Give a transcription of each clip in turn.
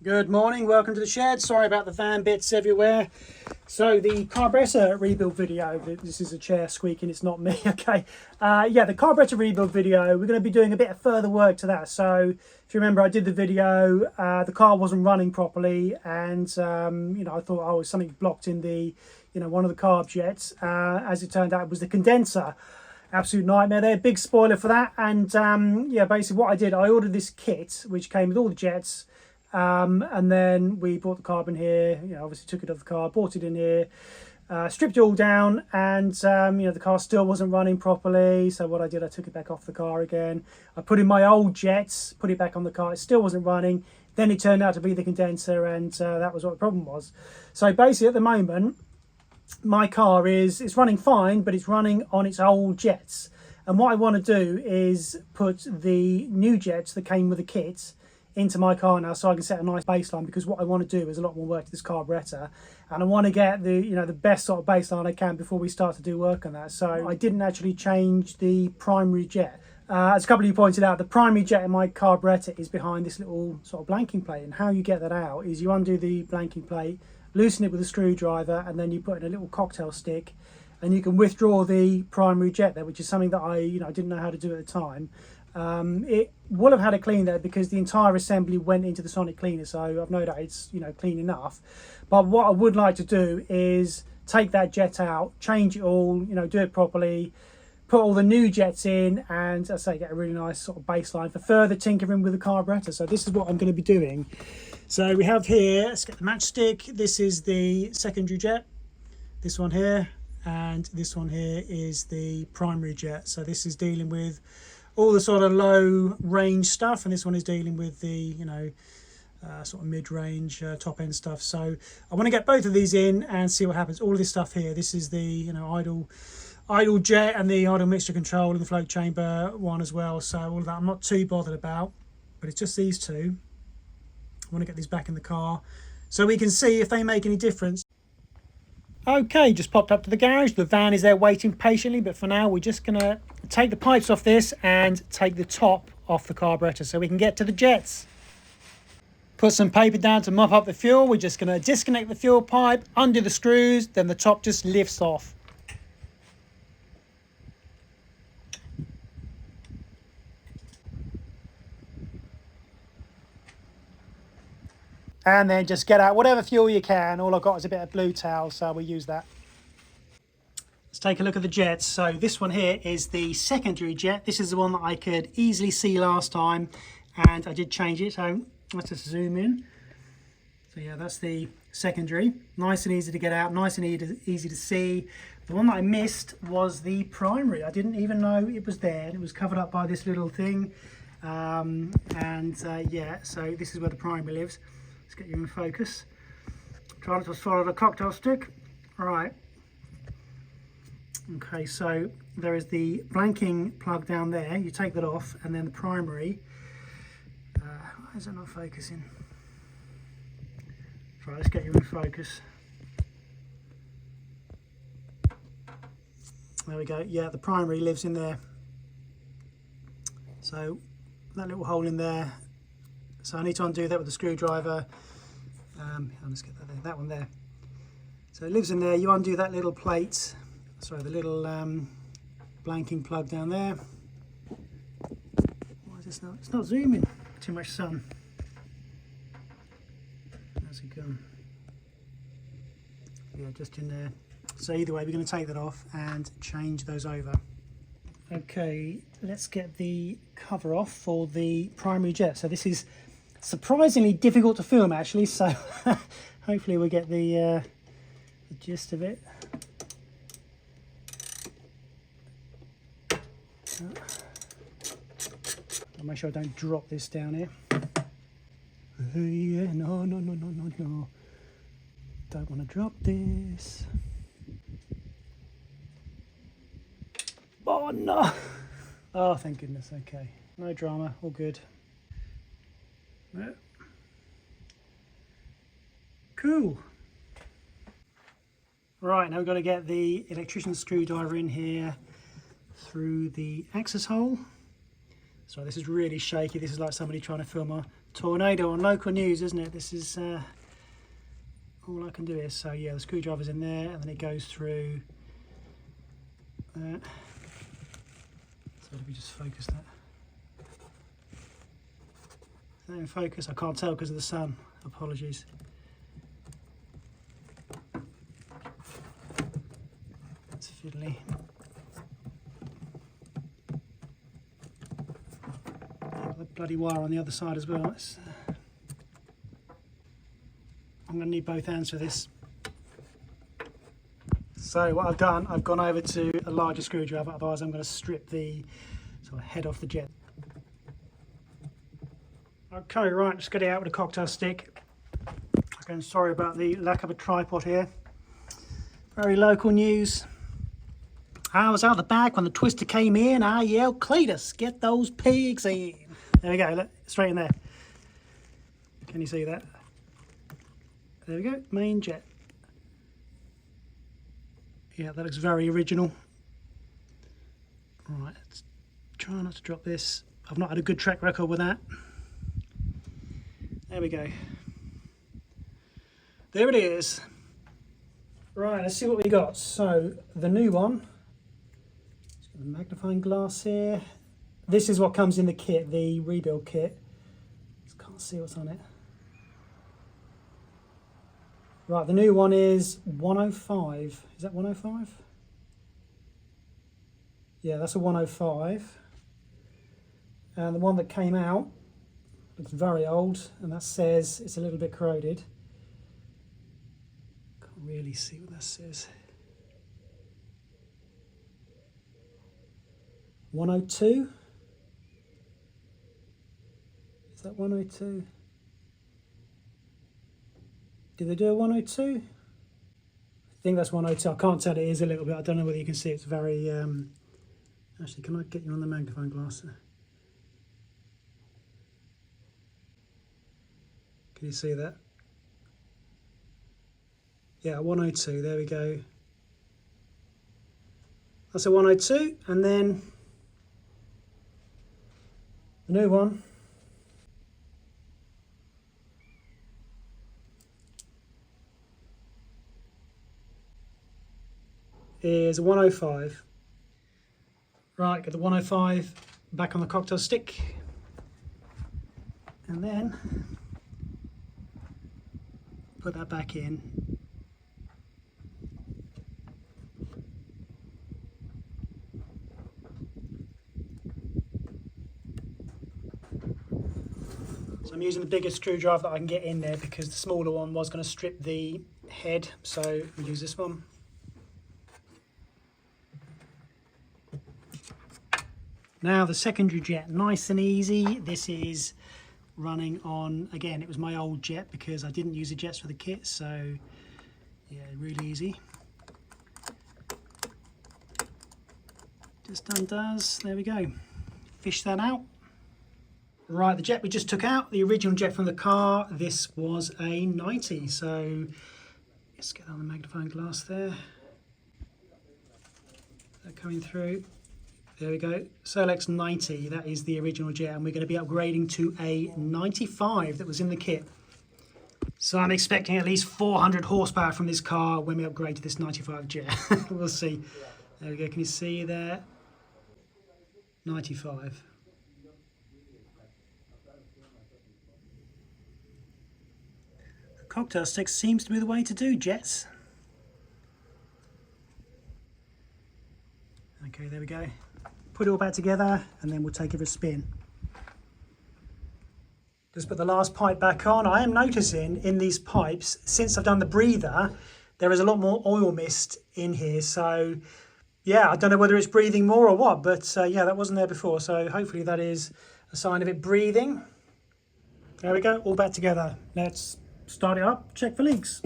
Good morning, welcome to the shed. Sorry about the van bits everywhere. So the carburetor rebuild video, this is a chair squeaking, it's not me, okay. Yeah, the carburetor rebuild video, we're going to be doing a bit of further work to that. So if you remember, I did the video, the car wasn't running properly, and you know, I thought, oh, something blocked in the, you know, one of the carb jets. As it turned out, it was the condenser. Absolute nightmare there, big spoiler for that. And yeah, basically what I did, I ordered this kit, which came with all the jets. And then we brought the carb in here, you know, obviously took it off the car, brought it in here, stripped it all down, and you know, the car still wasn't running properly. So what I did, I took it back off the car again. I put in my old jets, put it back on the car, it still wasn't running. Then it turned out to be the condenser, and that was what the problem was. So basically at the moment, my car it's running fine, but it's running on its old jets. And what I want to do is put the new jets that came with the kit into my car now, so I can set a nice baseline, because what I want to do is a lot more work to this carburetor, and I want to get the, you know, the best sort of baseline I can before we start to do work on that. So I didn't actually change the primary jet. As a couple of you pointed out, the primary jet in my carburetor is behind this little sort of blanking plate, and how you get that out is you undo the blanking plate, loosen it with a screwdriver, and then you put in a little cocktail stick, and you can withdraw the primary jet there, which is something that I didn't know how to do at the time. It will have had a clean there because the entire assembly went into the sonic cleaner, so I've no doubt it's, you know, clean enough. But what I would like to do is take that jet out, change it all, you know, do it properly, put all the new jets in, and as I say, get a really nice sort of baseline for further tinkering with the carburetor. So this is what I'm going to be doing. So we have here, let's get the matchstick. This is the secondary jet, this one here, and this one here is the primary jet. So this is dealing with all the sort of low range stuff, and this one is dealing with the, you know, sort of mid-range top end stuff. So I want to get both of these in and see what happens. All of this stuff here, this is the, you know, idle jet and the idle mixture control and the float chamber one as well. So all of that I'm not too bothered about, but it's just these two. I want to get these back in the car so we can see if they make any difference. Okay, just popped up to the garage. The van is there waiting patiently, but for now we're just gonna take the pipes off this and take the top off the carburetor so we can get to the jets. Put some paper down to mop up the fuel. We're just gonna disconnect the fuel pipe, undo the screws, then the top just lifts off. And then just get out whatever fuel you can. All I've got is a bit of blue towel, so we'll use that. Let's take a look at the jets. So this one here is the secondary jet. This is the one that I could easily see last time, and I did change it. So let's just zoom in. So yeah, that's the secondary. Nice and easy to get out, nice and easy to see. The one that I missed was the primary. I didn't even know it was there. It was covered up by this little thing. Yeah, so this is where the primary lives. Let's get you in focus. Try not to swallow the cocktail stick. All right. Okay, so there is the blanking plug down there. You take that off, and then the primary. Why is it not focusing? Right, let's get you in focus. There we go. Yeah, the primary lives in there. So that little hole in there. So I need to undo that with a screwdriver. Let's get that there, that one there. So it lives in there. You undo that little plate, sorry, the little blanking plug down there. Why is this not? It's not zooming. Too much sun. How's it gone? Yeah, just in there. So either way, we're going to take that off and change those over. Okay, let's get the cover off for the primary jet. So this is surprisingly difficult to film, actually, so hopefully we'll get the gist of it. I'll make sure I don't drop this down here. Yeah, no. Don't want to drop this. Oh no! Oh, thank goodness. Okay, no drama, all good. Yeah. Cool. Right, now we've got to get the electrician's screwdriver in here through the access hole. So this is really shaky. This is like somebody trying to film a tornado on local news, isn't it? This is all I can do is, so yeah, the screwdriver's in there and then it goes through that. So let me just focus that. Is that in focus? I can't tell because of the sun. Apologies. It's fiddly. The bloody wire on the other side as well. I'm going to need both hands for this. So what I've done, I've gone over to a larger screwdriver, otherwise I'm going to strip the sort of head off the jet. Okay, right, just get it out with a cocktail stick. Again, sorry about the lack of a tripod here. Very local news. I was out the back when the twister came in. I yelled, Cletus, get those pigs in. There we go, look, straight in there. Can you see that? There we go, main jet. Yeah, that looks very original. Right, let's try not to drop this. I've not had a good track record with that. There we go. There it is. Right, let's see what we got. So, the new one. Just got a magnifying glass here. This is what comes in the kit, the rebuild kit. Just can't see what's on it. Right, the new one is 105. Is that 105? Yeah, that's a 105. And the one that came out looks very old, and that says it's a little bit corroded. Can't really see what that says. 102? Is that 102? Did they do a 102? I think that's 102. I can't tell, it is a little bit. I don't know whether you can see. It's very... Actually, can I get you on the magnifying glass? Can you see that? Yeah, 102. There we go. That's a 102. And then the new one. Is a 105. Right, get the 105 back on the cocktail stick. And then put that back in. So I'm using the biggest screwdriver that I can get in there because the smaller one was going to strip the head, so we'll use this one. Now the secondary jet, nice and easy. This is running on, again, it was my old jet because I didn't use the jets for the kit, so yeah, really easy. Just undoes, there we go. Fish that out. Right, the jet we just took out, the original jet from the car, this was a 90, so let's get on the magnifying glass there. That coming through. There we go, Solex 90, that is the original jet, and we're going to be upgrading to a 95 that was in the kit. So I'm expecting at least 400 horsepower from this car when we upgrade to this 95 jet. We'll see. There we go, can you see there? 95. The cocktail stick seems to be the way to do jets. Okay, there we go. Put it all back together and then we'll take it for a spin. Just put the last pipe back on. I am noticing in these pipes, since I've done the breather, there is a lot more oil mist in here. So yeah, I don't know whether it's breathing more or what, but yeah, that wasn't there before. So hopefully that is a sign of it breathing. There we go, all back together. Let's start it up, check for leaks.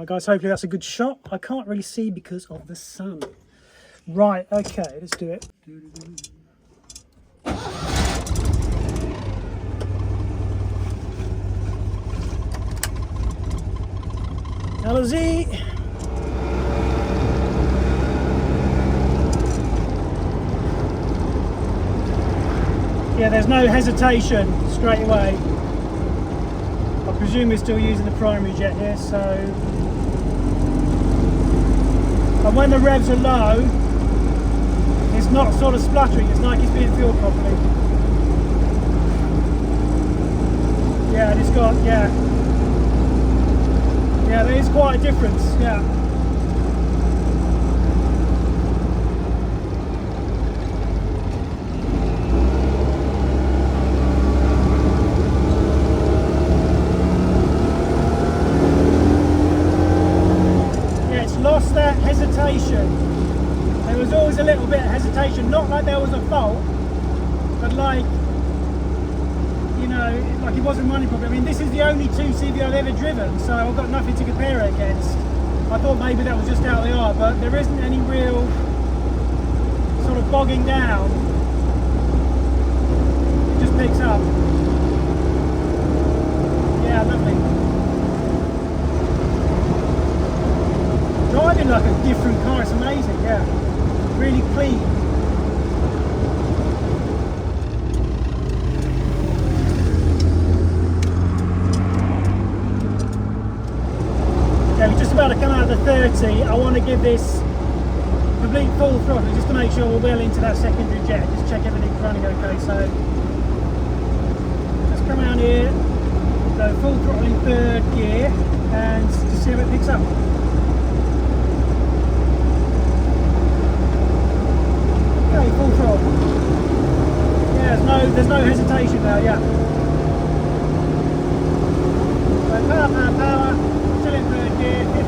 Right guys, hopefully that's a good shot. I can't really see because of the sun. Right, okay, let's do it. LZ. Yeah, there's no hesitation straight away. I presume we're still using the primary jet here, so... And when the revs are low, it's not sort of spluttering, it's like it's being fueled properly. Yeah, and it's got, yeah, there is quite a difference, yeah. Lost that hesitation. There was always a little bit of hesitation, not like there was a fault, but like, you know, like it wasn't running properly. I mean, this is the only 2CV I've ever driven, so I've got nothing to compare it against. I thought maybe that was just how they are, but there isn't any real sort of bogging down. It just picks up. Yeah, lovely. Driving like a different car, it's amazing, yeah. Really clean. Yeah, we're just about to come out of the 30. I want to give this complete full throttle just to make sure we're well into that secondary jet. Just check everything's running okay. So just come around here, go full throttle in third gear, and just see how it picks up. Okay, full throttle. Yeah, there's no hesitation now, yeah. So power, power, power, still in third gear, 50,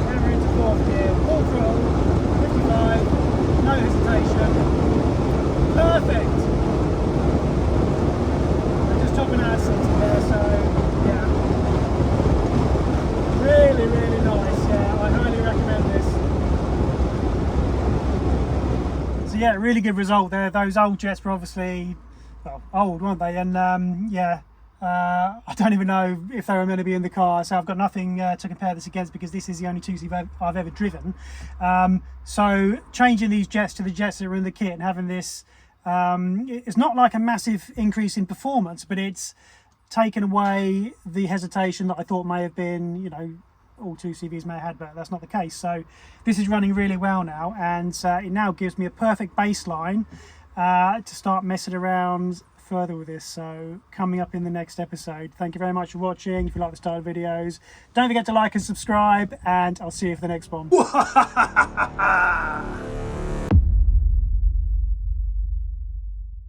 camera into fourth gear, full throttle, 55, no hesitation. Perfect! I'm just topping out 60 there, so yeah. Really, really nice, yeah, I highly recommend this. Yeah, really good result there. Those old jets were obviously, well, old, weren't they? And yeah, I don't even know if they were meant to be in the car, so I've got nothing to compare this against because this is the only 2CV I've ever driven. So changing these jets to the jets that were in the kit and having this, it's not like a massive increase in performance, but it's taken away the hesitation that I thought may have been, you know, all 2CVs may have had, but that's not the case. So this is running really well now, and it now gives me a perfect baseline to start messing around further with this. So coming up in the next episode. Thank you very much for watching. If you like the style of videos, don't forget to like and subscribe, and I'll see you for the next one.